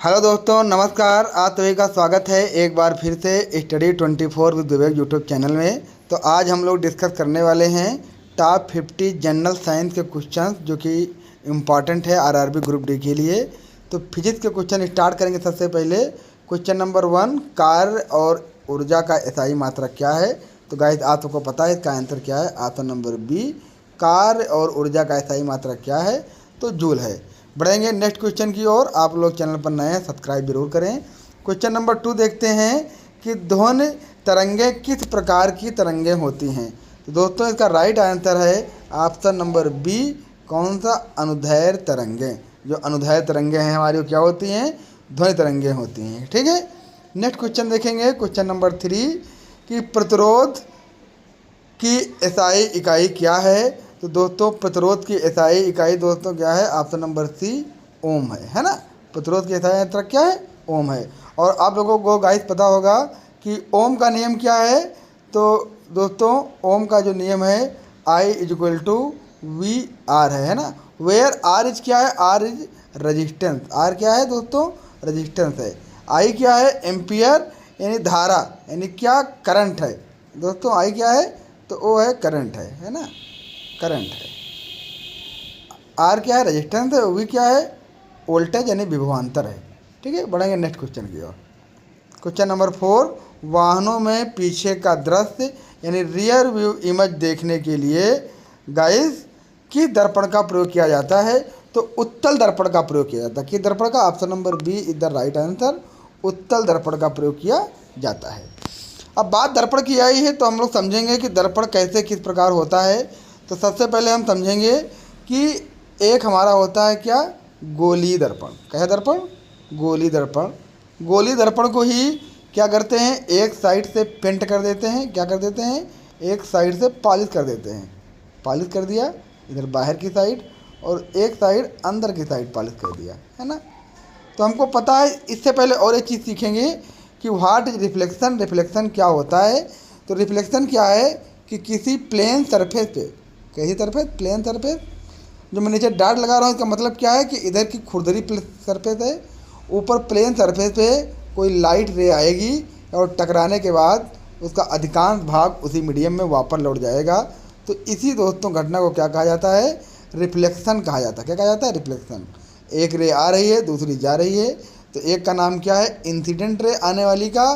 Hello दोस्तों, नमस्कार। आप सभी का स्वागत है एक बार फिर से study 24 with Vivek YouTube channel में। तो आज हम लोग डिस्कस करने वाले हैं टॉप 50 जनरल साइंस के क्वेश्चंस जो कि इम्पॉर्टेंट है आरआरबी ग्रुप डी के लिए। तो फिजिक्स के क्वेश्चन स्टार्ट करेंगे। सबसे पहले क्वेश्चन नंबर 1, कार्य और ऊर्जा का एसआई मात्रक क्या है। तो गाइस आप सबको पता है इसका आंसर क्या है। ऑप्शन नंबर बी, कार्य और ऊर्जा का एसआई मात्रक क्या है, तो जूल है। बढ़ेंगे नेक्स्ट क्वेश्चन की ओर। आप लोग चैनल पर नए हैं, सब्सक्राइब जरूर करें। क्वेश्चन नंबर 2 देखते हैं कि ध्वनि तरंगें किस प्रकार की तरंगें होती हैं। तो दोस्तों इसका राइट आंसर है ऑप्शन नंबर बी, कौन सा, अनुदैर्घ्य तरंगें। जो अनुदैर्घ्य तरंगें हैं हमारी वो क्या होती हैं, ध्वनि तरंगें होती हैं। ठीक है, नेक्स्ट क्वेश्चन देखेंगे। क्वेश्चन नंबर 3 कि प्रतिरोध की एसआई इकाई क्या है। तो दोस्तों प्रतिरोध की एसआई इकाई दोस्तों क्या है, ऑप्शन नंबर सी, ओम है ना। प्रतिरोध की एसआई मात्रक क्या है, ओम है। और आप लोगों को गाइस पता होगा कि ओम का नियम क्या है। तो दोस्तों ओम का जो नियम है I is equal to V R है ना। वेयर आर इज क्या है, आर इज रजिस्टेंस। आर क्या है दोस्तों, रजिस्टेंस है। आई क्या है, एम्पियर यानी धारा, यानी क्या, करंट है। दोस्तों आई क्या है, तो वो है करंट है ना, करंट है। आर क्या है, रेजिस्टेंस है। वी क्या है, वोल्टेज यानी विभवांतर है। ठीक है, बढ़ेंगे नेक्स्ट क्वेश्चन की ओर। क्वेश्चन नंबर 4, वाहनों में पीछे का दृश्य यानी रियर व्यू इमेज देखने के लिए गाइस किस दर्पण का प्रयोग किया जाता है। तो उत्तल दर्पण का प्रयोग किया जाता है। किस दर्पण का, option number B is the right answer, उत्तल दर्पण का प्रयोग किया जाता है। अब बात दर्पण की आई है तो हम लोग समझेंगे कि दर्पण कैसे किस प्रकार होता है। तो सबसे पहले हम समझेंगे कि एक हमारा होता है क्या, गोलीय दर्पण। क्या है दर्पण, गोलीय दर्पण। गोलीय दर्पण को ही क्या करते हैं, एक साइड से पेंट कर देते हैं। क्या कर देते हैं, एक साइड से पॉलिश कर देते हैं। पॉलिश कर दिया इधर बाहर की साइड, और एक साइड अंदर की साइड पॉलिश कर दिया, है ना। तो हमको पता है, इससे पहले और एक चीज़ सीखेंगे कि व्हाट इज रिफ्लेक्शन। रिफ्लेक्शन क्या होता है। तो रिफ्लेक्शन क्या है कि किसी प्लेन सरफेस पे, कैसी सरफेस, प्लेन सरफेस, जो मैं नीचे डॉट लगा रहा हूँ इसका मतलब क्या है कि इधर की खुरदरी सरफेस है, ऊपर प्लेन सरफेस पे कोई लाइट रे आएगी और टकराने के बाद उसका अधिकांश भाग उसी मीडियम में वापस लौट जाएगा। तो इसी दोस्तों घटना को क्या कहा जाता है, रिफ्लेक्शन कहा जाता है। क्या कहा जाता है, रिफ्लेक्शन। एक रे आ रही है, दूसरी जा रही है, तो एक का नाम क्या है, इंसिडेंट रे आने वाली का,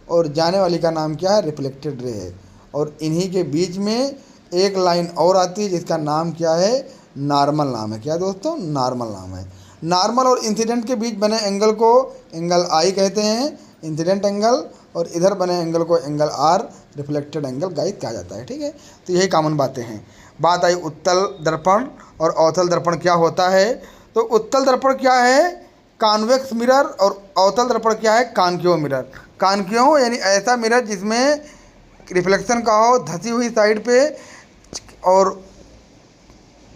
और जाने वाली का नाम क्या है, रिफ्लेक्टेड रे है। और इन्हीं के बीच में एक लाइन और आती है जिसका नाम क्या है, नॉर्मल नाम है। क्या दोस्तों, नॉर्मल नाम है। नॉर्मल और इंसिडेंट के बीच बने एंगल को एंगल आई कहते हैं, इंसिडेंट एंगल, और इधर बने एंगल को angle R, reflected angle guys कहा जाता है। ठीक है, तो यही कॉमन बातें हैं। बात आई उत्तल दर्पण और अवतल दर्पण क्या होता है। तो उत्तल दर्पण क्या है, कॉन्वेक्स मिरर, और अवतल दर्पण क्या है, कॉनकेव मिरर। कॉनकेव यानी ऐसा मिरर जिसमें रिफ्लेक्शन का हो धंसी हुई साइड पे, और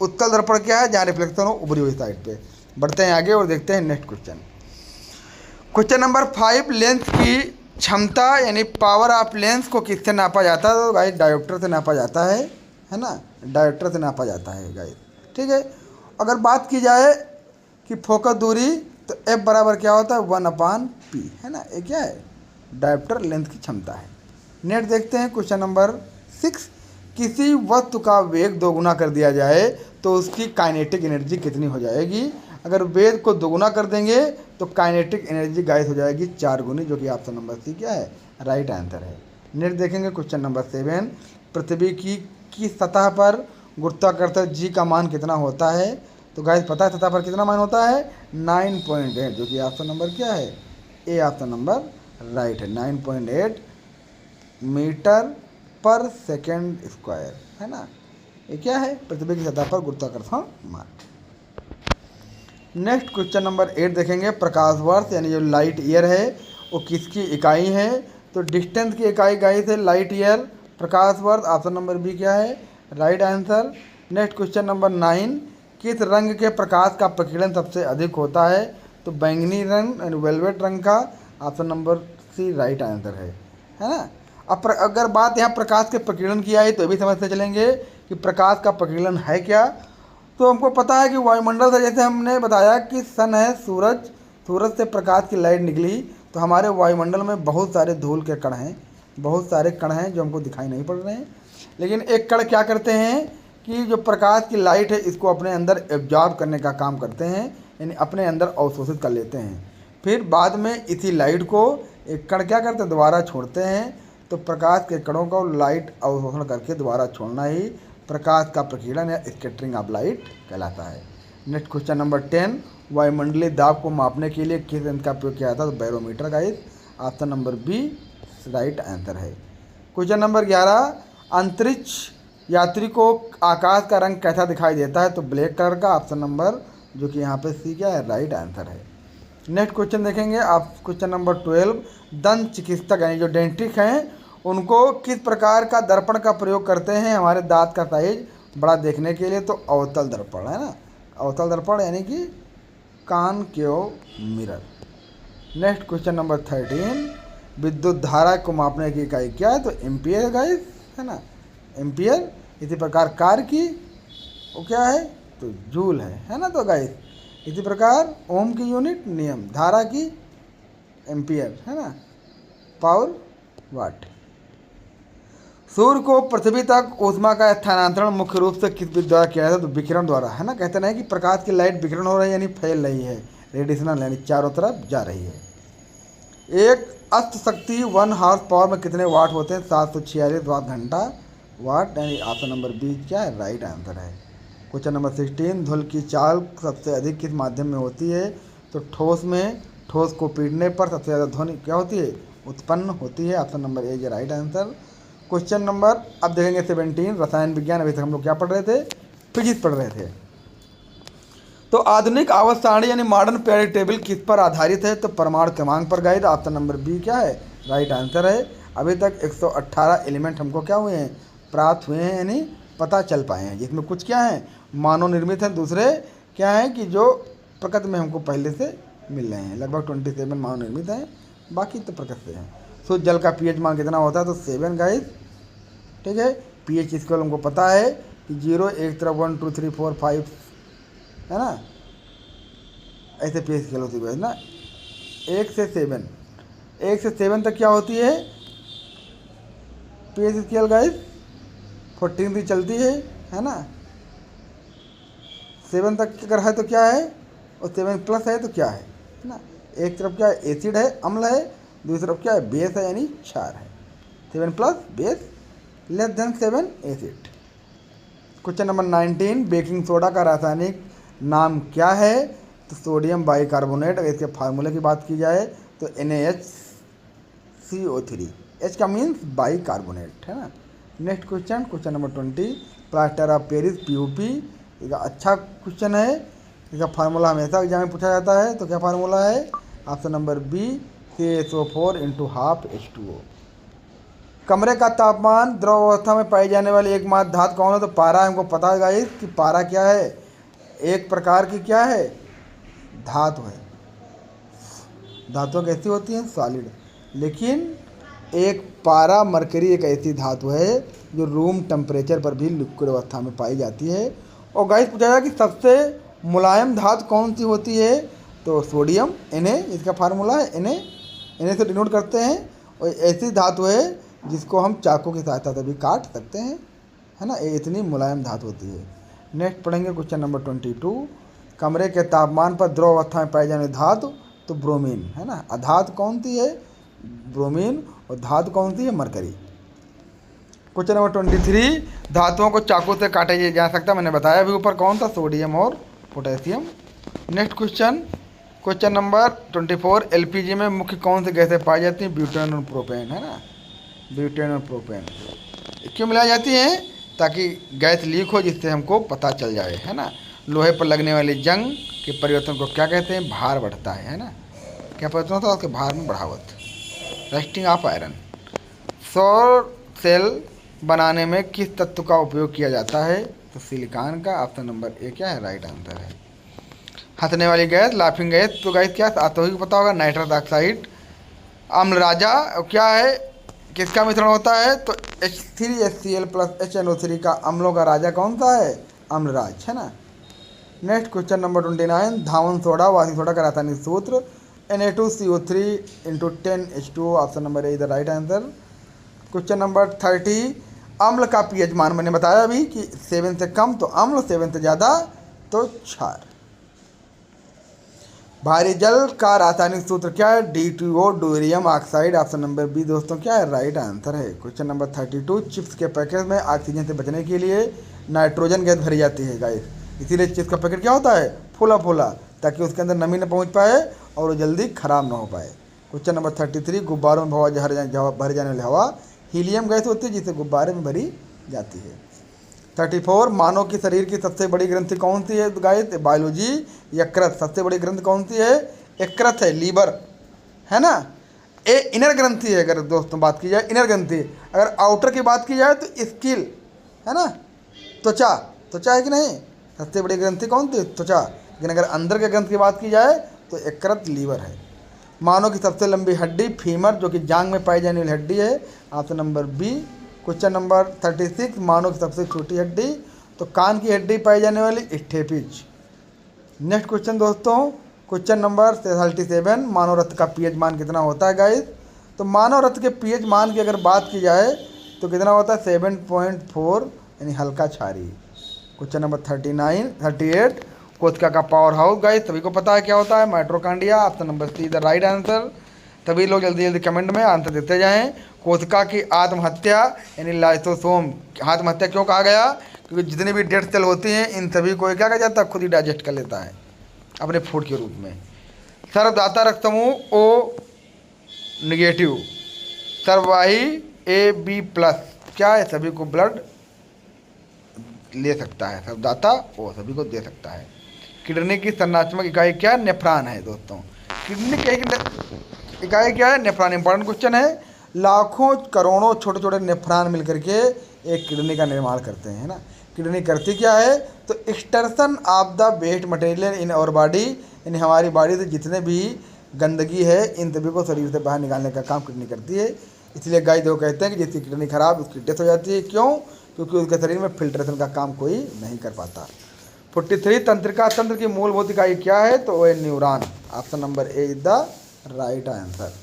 उत्तल दर्पण क्या है, जहाँ रिफ्लेक्शन हो उभरी हुई साइड पे। बढ़ते हैं आगे और देखते हैं next question. Question number 5, lens की क्षमता यानी पावर ऑफ लेंस को किससे नापा जाता है। तो गाइस डायोप्टर से नापा जाता है ना, डायोप्टर से नापा जाता है गाइस। ठीक है, अगर बात की जाए कि फोकस दूरी, तो एफ बराबर क्या होता है, 1/p है ना। ये क्या है, डायोप्टर लेंस की क्षमता है। नेक्स्ट देखते हैं क्वेश्चन नंबर 6, किसी वस्तु का वेग दोगुना कर दिया जाए तो उसकी काइनेटिक एनर्जी कितनी हो जाएगी। अगर वेग को दोगुना कर देंगे तो काइनेटिक एनर्जी गाइस हो जाएगी 4 गुनी, जो कि ऑप्शन नंबर सी क्या है, राइट आंसर है। नेक्स्ट देखेंगे क्वेश्चन नंबर 7, पृथ्वी की सतह पर गुरुत्वाकर्षण जी का मान कितना होता है। तो गाइस पता है सतह पर कितना मान होता है, 9.8, जो कि ऑप्शन नंबर क्या है, ए ऑप्शन नंबर राइट है। 9.8 मीटर पर सेकेंड स्क्वायर है ना। ये क्या है, पृथ्वी की सतह पर गुरुत्वाकर्षण मान। नेक्स्ट क्वेश्चन नंबर 8 देखेंगे, प्रकाश वर्ष यानी जो लाइट ईयर है वो किसकी इकाई है। तो डिस्टेंस की इकाई गाइस है लाइट ईयर। प्रकाश वर्ष ऑप्शन नंबर बी क्या है, right answer. Next question number 9, किस रंग के प्रकाश का प्रकीर्णन सबसे अधिक होता है। तो बैंगनी रंग यानी वेलवेट रंग का, option number C right answer है ना। अब अगर बात यहाँ प्रकाश के प्रकीर्णन की आई तो भी समझते चलेंगे कि प्रकाश का प्रकीर्णन है क्या। तो हमको पता है कि वायुमंडल से, जैसे हमने बताया कि सन है, सूरज, सूरज से प्रकाश की लाइट निकली तो हमारे वायुमंडल में बहुत सारे धूल के कण हैं, बहुत सारे कण हैं जो हमको दिखाई नहीं पड़ रहे हैं, लेकिन एक कण क्या करते हैं कि जो प्रकाश की लाइट है इसको अपने अंदर एब्जॉर्ब करने का काम करते हैं, यानी अपने अंदर अवशोषित कर लेते हैं। फिर बाद में इसी लाइट को एक कण क्या करते हैं, दोबारा छोड़ते हैं। तो प्रकाश के कणों को लाइट अवशोषण करके दोबारा छोड़ना ही प्रकाश का प्रकीर्णन या स्कैटरिंग ऑफ लाइट कहलाता है। नेक्स्ट क्वेश्चन नंबर 10, वायुमंडलीय दाब को मापने के लिए किस यंत्र का प्रयोग किया जाता है? तो barometer guys, option number B right answer है। क्वेश्चन नंबर 11, अंतरिक्ष यात्री को आकाश का रंग कैसा दिखाई देता है? तो ब्लैक कलर का, ऑप्शन नंबर जो कि यहाँ पे सी क्या है, राइट आंसर है। नेक्स्ट क्वेश्चन देखेंगे आप, क्वेश्चन नंबर 12, दंत चिकित्सक यानी जो डेंटिस्ट हैं उनको किस प्रकार का दर्पण का प्रयोग करते हैं हमारे दांत का साइज बड़ा देखने के लिए? तो अवतल दर्पण, है ना, अवतल दर्पण यानी कि concave mirror. Next question number 13, विद्युत धारा को मापने की इकाई क्या है? तो एम्पियर गाइस, है ना, एम्पियर। इसी प्रकार कार की वो क्या है? तो जूल है ना। तो गाइस इसी प्रकार ओम की यूनिट नियम, धारा की एम्पियर, है ना, पावर वाट। सूर्य को पृथ्वी तक ऊष्मा का स्थानांतरण मुख्य रूप से किस विधि द्वारा किया जाता है? तो विकिरण द्वारा, है ना। कहते हैं कि प्रकाश की लाइट विकिरण हो रही है यानी फैल रही है, रेडिएशनल यानी चारों तरफ जा रही है। एक अस्त शक्ति 1 हॉर्स पावर में कितने वाट होते हैं? 746 वाट घंटा वाट, यानी ऑप्शन नंबर बी क्या है, राइट आंसर है। क्वेश्चन नंबर 16, धूल की चाल सबसे अधिक किस माध्यम में होती है? तो ठोस में, ठोस को पीटने पर सबसे ज़्यादा ध्वनि क्या होती है, उत्पन्न होती है, option number A right answer. Question number अब देखेंगे 17, रसायन विज्ञान। अभी तक हम लोग क्या पढ़ रहे थे, फिजिक्स पढ़ रहे थे। तो आधुनिक आवर्त सारणी यानी मॉडर्न पीरियडिक टेबल किस पर आधारित है? तो परमाणु क्रमांक पर गाइड, ऑप्शन नंबर बी क्या है, राइट आंसर है। अभी तक 118 एलिमेंट हमको क्या हुए हैं, प्राप्त हुए हैं, यानी पता चल पाए हैं, जिसमें कुछ क्या हैं मानव निर्मित हैं, दूसरे क्या हैं कि जो प्रकृति में हमको पहले से मिल रहे हैं। लगभग 27 मानव निर्मित हैं, बाकी तो प्रकृति से हैं। शुद्ध जल का पीएच मान कितना होता है? तो 7 गाइस, ठीक है। पीएच स्केल हमको पता है कि 0 एक तरफ 1 2 3 4 5, है ना, ऐसे पीएच स्केल होती है ना। 1 से 7 तक क्या होती है पीएच स्केल गाइस? 14 भी चलती है ना। 7 तक अगर है तो क्या है, और 7 प्लस है तो क्या है ना। एक तरफ क्या है, एसिड है, अम्ल है, दूसरी तरफ क्या है, बेस है यानी क्षार है। 7 plus base less than 7 acid. Question number 19, baking soda का रासायनिक नाम क्या है? तो सोडियम बाइकार्बोनेट। अगर इसके फार्मूले की बात की जाए तो NaHCO3, H का मीन्स बाइकार्बोनेट, है ना। Next question, question number 20, plaster of Paris POP। इसका अच्छा क्वेश्चन है, इसका फार्मूला हमेशा एग्जाम में पूछा जाता है। तो क्या फार्मूला है? Option number B CaSO4 × 12 H2O। कमरे का तापमान द्रव अवस्था में पाई जाने वाली एकमात्र धातु कौन है? तो पारा। हमको पता है गाइस कि पारा क्या है, एक प्रकार की क्या है, धातु है। धातुएं कैसी होती हैं, सॉलिड। लेकिन एक पारा मरकरी एक ऐसी धातु है जो रूम टेम्परेचर पर भी लिक्विड अवस्था में पाई जाती है। और गाइस पूछा जाए कि सबसे मुलायम धातु कौन सी होती है? तो सोडियम, Na, इसका फार्मूला है Na से डिनोट करते हैं। और ऐसी धातु है जिसको हम चाकू की सहायता से भी काट सकते हैं, है ना, ये इतनी मुलायम धातु होती है। नेक्स्ट पढ़ेंगे क्वेश्चन नंबर 22, कमरे के तापमान पर द्रव अवस्था में पाई जाने धातु? तो ब्रोमीन, है ना। अधातु कौन सी है? ब्रोमीन। और धातु कौन सी है? मरकरी। क्वेश्चन नंबर 23, धातुओं को चाकू से काटा जा सकता है, मैंने बताया अभी ऊपर, कौन था? सोडियम और potassium. Next question, question number 24, LPG में मुख्य कौन सी गैसें पाई जाती हैं? ब्यूटेन और प्रोपेन, है ना, ब्यूटेन और प्रोपेन। क्यों मिलाई जाती हैं? ताकि गैस लीक हो, जिससे हमको पता चल जाए, है ना। लोहे पर लगने वाली जंग के परिवर्तन को क्या कहते हैं? भार बढ़ता है ना। क्या परिवर्तन होता है? उसके भार में बढ़ावत, रस्टिंग ऑफ आयरन। सौर सेल बनाने में किस तत्व का उपयोग किया जाता है? तो सिलिकॉन का, ऑप्शन नंबर ए क्या है, राइट आंसर है। हंसने वाली गैस, लाफिंग गैस, तो गैस क्या तो ही पता होगा, नाइट्रस ऑक्साइड। अम्लराजा क्या है, किसका मिश्रण होता है? तो H3HCl + HNO3 का अम्लों का राजा कौन सा है? अम्लराज, है ना। नेक्स्ट क्वेश्चन नंबर 29, धावन सोडा वाशिंग सोडा का रासायनिक सूत्र? Na2CO3 into 10H2O, option number A is the right answer. Question number 30, अम्ल का पीएच मान मैंने बताया अभी कि 7 से कम तो अम्ल, 7 से ज़्यादा तो क्षार। भारी जल का रासायनिक सूत्र क्या है? D2O, deuterium oxide, option number B दोस्तों क्या है? राइट आंसर है। क्वेश्चन नंबर 32, चिप्स के पैकेट में ऑक्सीजन से बचने के लिए नाइट्रोजन गैस भरी जाती है गाइस, इसीलिए चिप्स का पैकेट क्या होता है? फूला फूला, ताकि उसके अंदर नमी न पहुंच पाए और वो जल्दी ख़राब ना हो पाए। क्वेश्चन नंबर 33, गुब्बारों में भर जाने वाली हवा हीलियम गैस होती है, जिसे गुब्बारे में भरी जाती है। 34, मानव की शरीर की सबसे बड़ी ग्रंथि कौन सी है गाइस? बायोलॉजी, यकृत। सबसे बड़ी ग्रंथि कौन सी है? यकृत है, लीवर है ना। ए इनर ग्रंथि है, अगर दोस्तों बात की जाए इनर ग्रंथि। अगर आउटर की बात की जाए तो स्किल है ना, त्वचा, त्वचा है कि नहीं? सबसे बड़ी ग्रंथि कौन थी? त्वचा। लेकिन अगर अंदर के ग्रंथि की बात की जाए तो यकृत, लीवर है। मानव की सबसे लंबी हड्डी फीमर, जो कि जांग में पाई जाने वाली हड्डी है, option number B. Question number 36, मानव की सबसे छोटी हड्डी तो कान की हड्डी पाई जाने वाली स्टेपिज। नेक्स्ट क्वेश्चन दोस्तों, क्वेश्चन नंबर 37, मानव रक्त का पीएच मान कितना होता है गाइस? तो मानव रक्त के पीएच मान की अगर बात की जाए तो कितना होता है? 7.4, यानी हल्का क्षारीय। क्वेश्चन नंबर 38, कोशिका का पावर हाउस गाइस सभी को पता है क्या होता है? Mitochondria, option number see the right answer. तभी लोग जल्दी जल्दी कमेंट में आंसर देते जाएं। कोशिका की आत्महत्या यानी लाइसोसोम, आत्महत्या क्यों कहा गया? क्योंकि जितनी भी डेड सेल होती हैं इन सभी को क्या कहा जाता है? खुद ही डाइजेस्ट कर लेता है अपने फूड के रूप में। सर्वदाता रक्त समूह ओ निगेटिव, सर्ववाही AB+, क्या है? सभी को ब्लड ले सकता है, सर्वदाता वो सभी को दे सकता है। किडनी की संरचनात्मक इकाई क्या है? नेफ्रॉन है दोस्तों। किडनी की इकाई क्या है? नेफ्रॉन। इंपॉर्टेंट क्वेश्चन है। लाखों करोड़ों छोटे छोटे नेफ्रॉन मिलकर के एक किडनी का निर्माण करते हैं ना। किडनी करती क्या है? तो excretion of the waste material in our body, यानी हमारी बॉडी से जितने भी गंदगी है इन सभी को शरीर से बाहर निकालने का काम किडनी करती है। इसलिए गाइस वो कहते हैं कि जिसकी किडनी खराब उसकी डेथ हो जाती है। क्यों? क्योंकि उसके शरीर में फिल्ट्रेशन का काम कोई नहीं कर पाता। 43, तंत्रिका तंत्र की मूलभूत इकाई क्या है? तो वो है neuron, option number A is the right answer.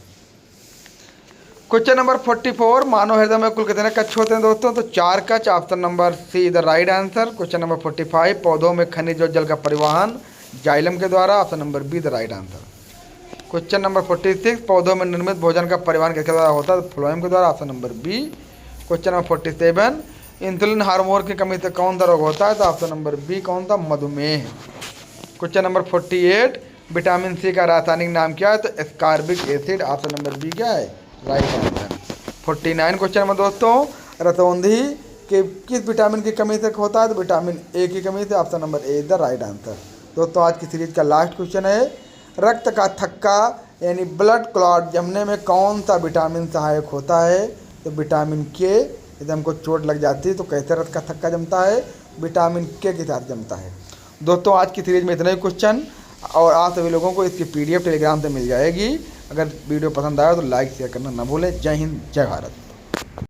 Question number 44, मानव हृदय में कुल कितने कक्ष होते हैं दोस्तों? तो 4 कक्ष, option number C is the right answer. Question number 45, पौधों में खनिज और जल का परिवहन जाइलम के द्वारा, option number be the right answer. Question number 46, पौधों में निर्मित भोजन का परिवहन किसके द्वारा होता है? फ्लोएम के द्वारा, option number B. Question number 47, insulin hormone की कमी से कौन सा रोग होता है? तो ऑप्शन नंबर बी कौन सा? मधुमेह। क्वेश्चन नंबर 48, विटामिन सी का रासायनिक नाम क्या है? तो ascorbic acid, option number B क्या है? Right answer. 49 क्वेश्चन में दोस्तों, रतौंधी के किस विटामिन की कमी से होता है? तो विटामिन ए की कमी से, option number A is the right answer. दोस्तों आज की सीरीज का लास्ट क्वेश्चन है, रक्त का थक्का यानी ब्लड क्लॉट जमने में कौन सा विटामिन सहायक होता है? तो विटामिन के। यदि हमको चोट लग जाती है तो कैसे रक्त का थक्का जमता है? विटामिन के साथ जमता है। दोस्तों आज की सीरीज में इतना ही क्वेश्चन, और आप सभी लोगों को इसकी PDF टेलीग्राम से मिल जाएगी। अगर वीडियो पसंद आया तो लाइक शेयर करना ना भूलें। जय हिंद, जय भारत।